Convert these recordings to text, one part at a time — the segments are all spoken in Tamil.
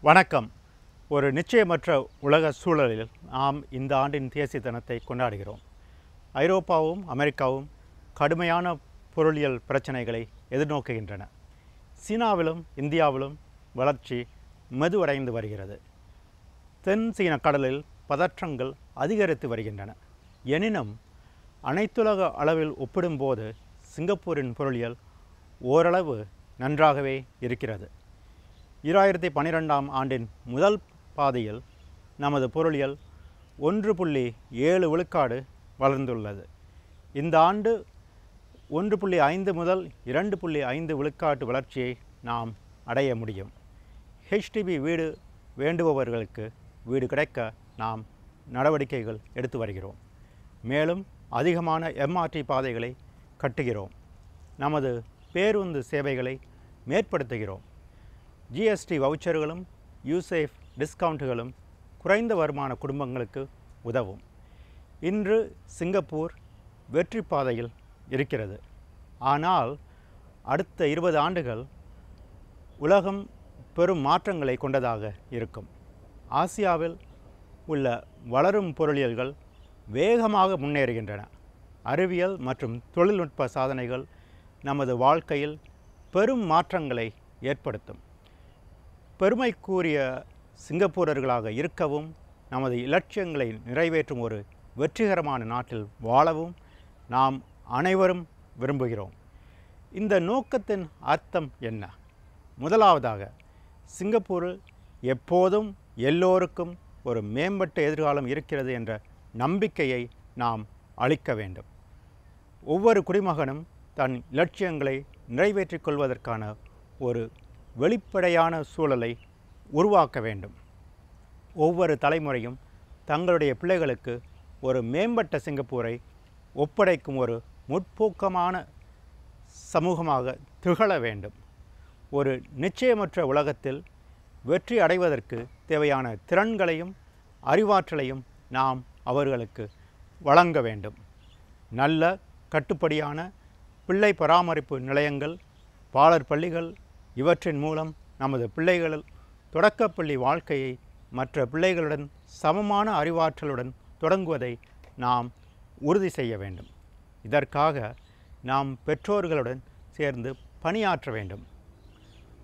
வணக்கம். ஒரு நிச்சயமற்ற உலக சூழலில் நாம் இந்த ஆண்டின் தேசிய தினத்தை கொண்டாடுகிறோம். ஐரோப்பாவும் அமெரிக்காவும் கடுமையான பொருளியல் பிரச்சனைகளை எதிர்நோக்குகின்றன. சீனாவிலும் இந்தியாவிலும் வளர்ச்சி மெதுவடைந்து வருகிறது. தென் சீன கடலில் பதற்றங்கள் அதிகரித்து வருகின்றன. எனினும் அனைத்துலக அளவில் ஒப்பிடும்போது சிங்கப்பூரின் பொருளியல் ஓரளவு நன்றாகவே இருக்கிறது. 2012ஆம் ஆண்டின் முதல் பாதியில் நமது பொருளியல் 1.7 விழுக்காடு வளர்ந்துள்ளது. இந்த ஆண்டு 1.5 முதல் 2.5 விழுக்காட்டு வளர்ச்சியை நாம் அடைய முடியும். HDB வீடு வேண்டுபவர்களுக்கு வீடு கிடைக்க நாம் நடவடிக்கைகள் எடுத்து வருகிறோம். மேலும் அதிகமான MRT பாதைகளை கட்டுகிறோம். நமது பேருந்து சேவைகளை மேற்படுத்துகிறோம். GST வவுச்சர்களும் யூசேஃப் டிஸ்கவுண்ட்டுகளும் குறைந்த வருமான குடும்பங்களுக்கு உதவும். இன்று சிங்கப்பூர் வெற்றி பாதையில் இருக்கிறது. ஆனால் அடுத்த 20 ஆண்டுகள் உலகம் பெரும் மாற்றங்களை கொண்டதாக இருக்கும். ஆசியாவில் உள்ள வளரும் பொருளியல்கள் வேகமாக முன்னேறுகின்றன. அறிவியல் மற்றும் தொழில்நுட்ப சாதனைகள் நமது வாழ்க்கையில் பெரும் மாற்றங்களை ஏற்படுத்தும். பெருமைக்குரிய சிங்கப்பூரர்களாக இருக்கவும் நமது இலட்சியங்களை நிறைவேற்றும் ஒரு வெற்றிகரமான நாட்டில் வாழவும் நாம் அனைவரும் விரும்புகிறோம். இந்த நோக்கத்தின் அர்த்தம் என்ன? முதலாவதாக, சிங்கப்பூரில் எப்போதும் எல்லோருக்கும் ஒரு மேம்பட்ட எதிர்காலம் இருக்கிறது என்ற நம்பிக்கையை நாம் அளிக்க வேண்டும். ஒவ்வொரு குடிமகனும் தன் இலட்சியங்களை நிறைவேற்றிக் கொள்வதற்கான ஒரு வெளிப்படையான சூழலை உருவாக்க வேண்டும். ஒவ்வொரு தலைமுறையும் தங்களுடைய பிள்ளைகளுக்கு ஒரு மேம்பட்ட சிங்கப்பூரை ஒப்படைக்கும் ஒரு முற்போக்கமான சமூகமாக திகழ வேண்டும். ஒரு நிச்சயமற்ற உலகத்தில் வெற்றி அடைவதற்கு தேவையான திறன்களையும் அறிவாற்றலையும் நாம் அவர்களுக்கு வழங்க வேண்டும். நல்ல கட்டுப்படியான பிள்ளை பராமரிப்பு நிலையங்கள், பாலர் பள்ளிகள் இவற்றின் மூலம் நமது பிள்ளைகள் தொடக்கப்பள்ளி வாழ்க்கையை மற்ற பிள்ளைகளுடன் சமமான அறிவாற்றலுடன் தொடங்குவதை நாம் உறுதி செய்ய வேண்டும். இதற்காக நாம் பெற்றோர்களுடன் சேர்ந்து பணியாற்ற வேண்டும்.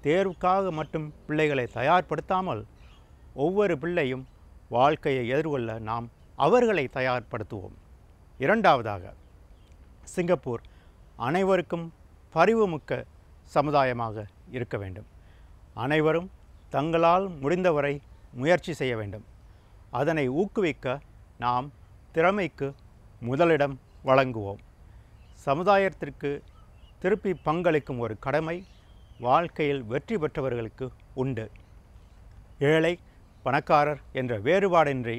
தேர்வுக்காக மட்டும் பிள்ளைகளை தயார்படுத்தாமல் ஒவ்வொரு பிள்ளையும் வாழ்க்கையை எதிர்கொள்ள நாம் அவர்களை தயார்படுத்துவோம். இரண்டாவதாக, சிங்கப்பூர் அனைவருக்கும் பரிவுமிக்க சமுதாயமாக இருக்க வேண்டும். அனைவரும் தங்களால் முடிந்தவரை முயற்சி செய்ய வேண்டும். அதனை ஊக்குவிக்க நாம் திறமைக்கு முதலிடம் வழங்குவோம். சமுதாயத்திற்கு திருப்பி பங்களிக்கும் ஒரு கடமை வாழ்க்கையில் வெற்றி பெற்றவர்களுக்கு உண்டு. ஏழை பணக்காரர் என்ற வேறுபாடின்றி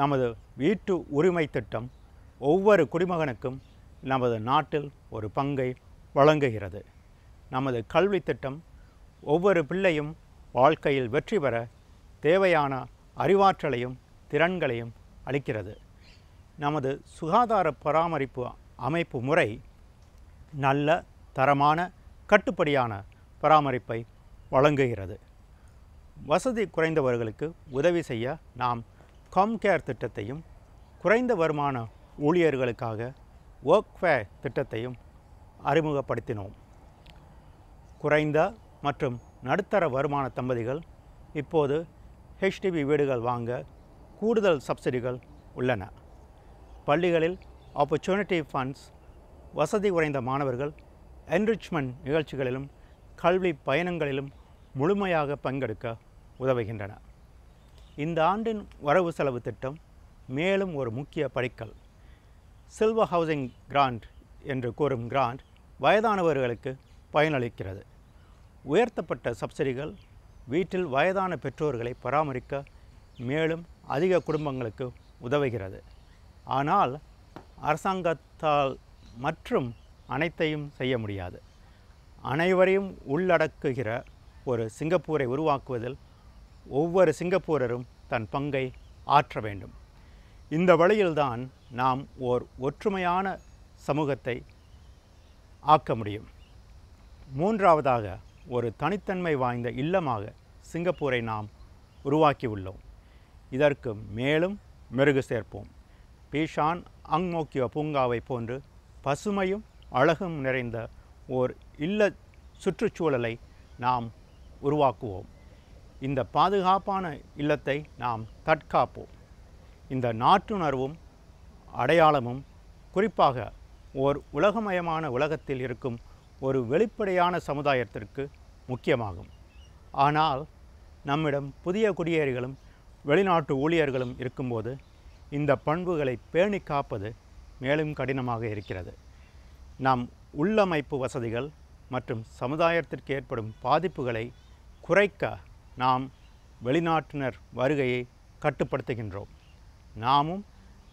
நமது வீட்டு உரிமை திட்டம் ஒவ்வொரு குடிமகனுக்கும் நமது நாட்டில் ஒரு பங்கை வழங்குகிறது. நமது கல்வி திட்டம் ஒவ்வொரு பிள்ளையும் வாழ்க்கையில் வெற்றி பெற தேவையான அறிவாற்றலையும் திறன்களையும் அளிக்கிறது. நமது சுகாதார பராமரிப்பு அமைப்பு முறை நல்ல தரமான கட்டுப்படியான பராமரிப்பை வழங்குகிறது. வசதி குறைந்தவர்களுக்கு உதவி செய்ய நாம் காம்கேர் திட்டத்தையும் குறைந்த வருமான ஊழியர்களுக்காக ஒர்க்ஃபேர் திட்டத்தையும் அறிமுகப்படுத்தினோம். குறைந்த மற்றும் நடுத்தர வருமான தம்பதிகள் இப்போது HDB வீடுகள் வாங்க கூடுதல் சப்சிடிகள் உள்ளன. பள்ளிகளில் ஆப்பர்ச்சுனிட்டி ஃபண்ட்ஸ் வசதி குறைந்த மாணவர்கள் என்ரிச்மெண்ட் நிகழ்ச்சிகளிலும் கல்வி பயணங்களிலும் முழுமையாக பங்கெடுக்க உதவுகின்றன. இந்த ஆண்டின் வரவு செலவு திட்டம் மேலும் ஒரு முக்கிய படிக்கல். சில்வர் ஹவுசிங் கிராண்ட் என்று கூறும் கிராண்ட் வயதானவர்களுக்கு பயனளிக்கிறது. உயர்த்தப்பட்ட சப்சிடிகள் வீட்டில் வயதான பெற்றோர்களை பராமரிக்க மேலும் அதிக குடும்பங்களுக்கு உதவுகிறது. ஆனால் அரசாங்கத்தால் மற்றும் அனைத்தையும் செய்ய முடியாது. அனைவரையும் உள்ளடக்குகிற ஒரு சிங்கப்பூரை உருவாக்குவதில் ஒவ்வொரு சிங்கப்பூரரும் தன் பங்கை ஆற்ற வேண்டும். இந்த வழியில்தான் நாம் ஓர் ஒற்றுமையான சமூகத்தை ஆக்க முடியும். மூன்றாவதாக, ஒரு தனித்தன்மை வாய்ந்த இல்லமாக சிங்கப்பூரை நாம் உருவாக்கியுள்ளோம். இதற்கு மேலும் மெருகு சேர்ப்போம். பீஷான் அங்மோக்கியோ பூங்காவை போன்று பசுமையும் அழகும் நிறைந்த ஓர் இல்ல சுற்றுச்சூழலை நாம் உருவாக்குவோம். இந்த பாதுகாப்பான இல்லத்தை நாம் தற்காப்போம். இந்த நாட்டுணர்வும் அடையாளமும் குறிப்பாக ஓர் உலகமயமான உலகத்தில் இருக்கும் ஒரு வெளிப்படையான சமுதாயத்திற்கு முக்கியமாகும். ஆனால் நம்மிடம் புதிய குடியேறிகளும் வெளிநாட்டு ஊழியர்களும் இருக்கும்போது இந்த பண்புகளை பேணி காப்பது மேலும் கடினமாக இருக்கிறது. நம் உள்ளமைப்பு வசதிகள் மற்றும் சமுதாயத்திற்கு ஏற்படும் பாதிப்புகளை குறைக்க நாம் வெளிநாட்டினர் வருகையை கட்டுப்படுத்துகின்றோம். நாமும்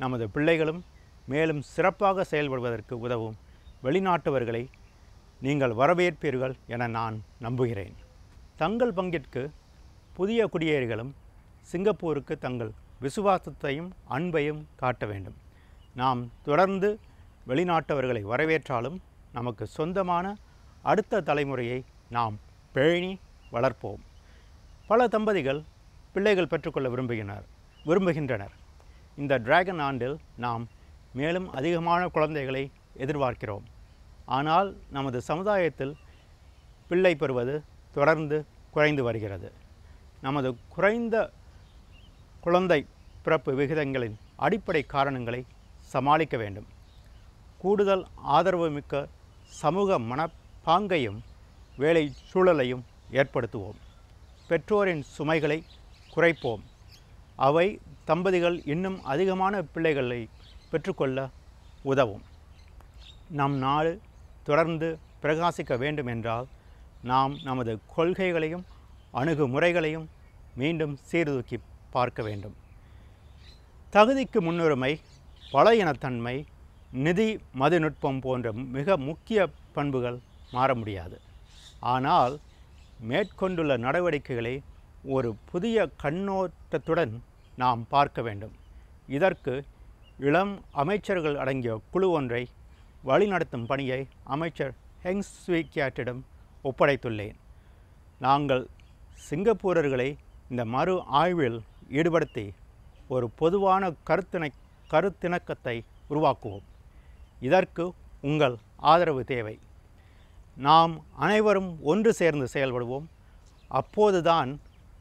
நமது பிள்ளைகளும் மேலும் சிறப்பாக செயல்படுவதற்கு உதவும் வெளிநாட்டவர்களை நீங்கள் வரவேற்பீர்கள் என நான் நம்புகிறேன். தங்கள் பங்கிற்கு புதிய குடியேறிகளும் சிங்கப்பூருக்கு தங்கள் விசுவாசத்தையும் அன்பையும் காட்ட வேண்டும். நாம் தொடர்ந்து வெளிநாட்டவர்களை வரவேற்றாலும் நமக்கு சொந்தமான அடுத்த தலைமுறையை நாம் பேணி வளர்ப்போம். பல தம்பதிகள் பிள்ளைகள் பெற்றுக்கொள்ள விரும்புகின்றனர். இந்த டிராகன் ஆண்டில் நாம் மேலும் அதிகமான குழந்தைகளை எதிர்பார்க்கிறோம். ஆனால் நமது சமுதாயத்தில் பிள்ளை பெறுவது தொடர்ந்து குறைந்து வருகிறது. நமது குறைந்த குழந்தை பிறப்பு விகிதங்களின் அடிப்படை காரணங்களை சமாளிக்க வேண்டும். கூடுதல் ஆதரவு மிக்க சமூக மனப்பாங்கையும் வேலை சூழலையும் ஏற்படுத்துவோம். பெற்றோரின் சுமைகளை குறைப்போம். அவை தம்பதிகள் இன்னும் அதிகமான பிள்ளைகளை பெற்றுக்கொள்ள உதவும். நம் நாடு தொடர்ந்து பிரகாசிக்க வேண்டும் என்றால் நாம் நமது கொள்கைகளையும் அணுகுமுறைகளையும் மீண்டும் சீர்தூக்கி பார்க்க வேண்டும். தகுதிக்கு முன்னுரிமை, பல இனத்தன்மை, நிதி மதிநுட்பம் போன்ற மிக முக்கிய பண்புகள் மாற முடியாது. ஆனால் மேற்கொண்டுள்ள நடவடிக்கைகளை ஒரு புதிய கண்ணோட்டத்துடன் நாம் பார்க்க வேண்டும். இதற்கு இளம் அமைச்சர்கள் அடங்கிய குழு ஒன்றை வழிநடத்தும் பணியை அமைச்சர் ஹெங் ஸ்வீ கியாட்டிடம் ஒப்படைத்துள்ளேன். நாங்கள் சிங்கப்பூரர்களை இந்த மறு ஆய்வில் ஈடுபடுத்தி ஒரு பொதுவான கருத்திணக்கத்தை உருவாக்குவோம். இதற்கு உங்கள் ஆதரவு தேவை. நாம் அனைவரும் ஒன்று சேர்ந்து செயல்படுவோம். அப்போதுதான்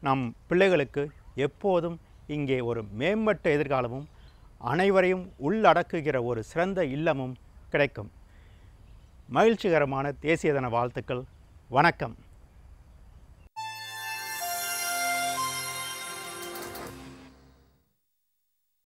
நம் பிள்ளைகளுக்கு எப்போதும் இங்கே ஒரு மேம்பட்ட எதிர்காலமும் அனைவரையும் உள்ளடக்குகிற ஒரு சிறந்த இல்லமும் கிடைக்கும். மகிழ்ச்சிகரமான தேசிய தின வாழ்த்துக்கள். வணக்கம்.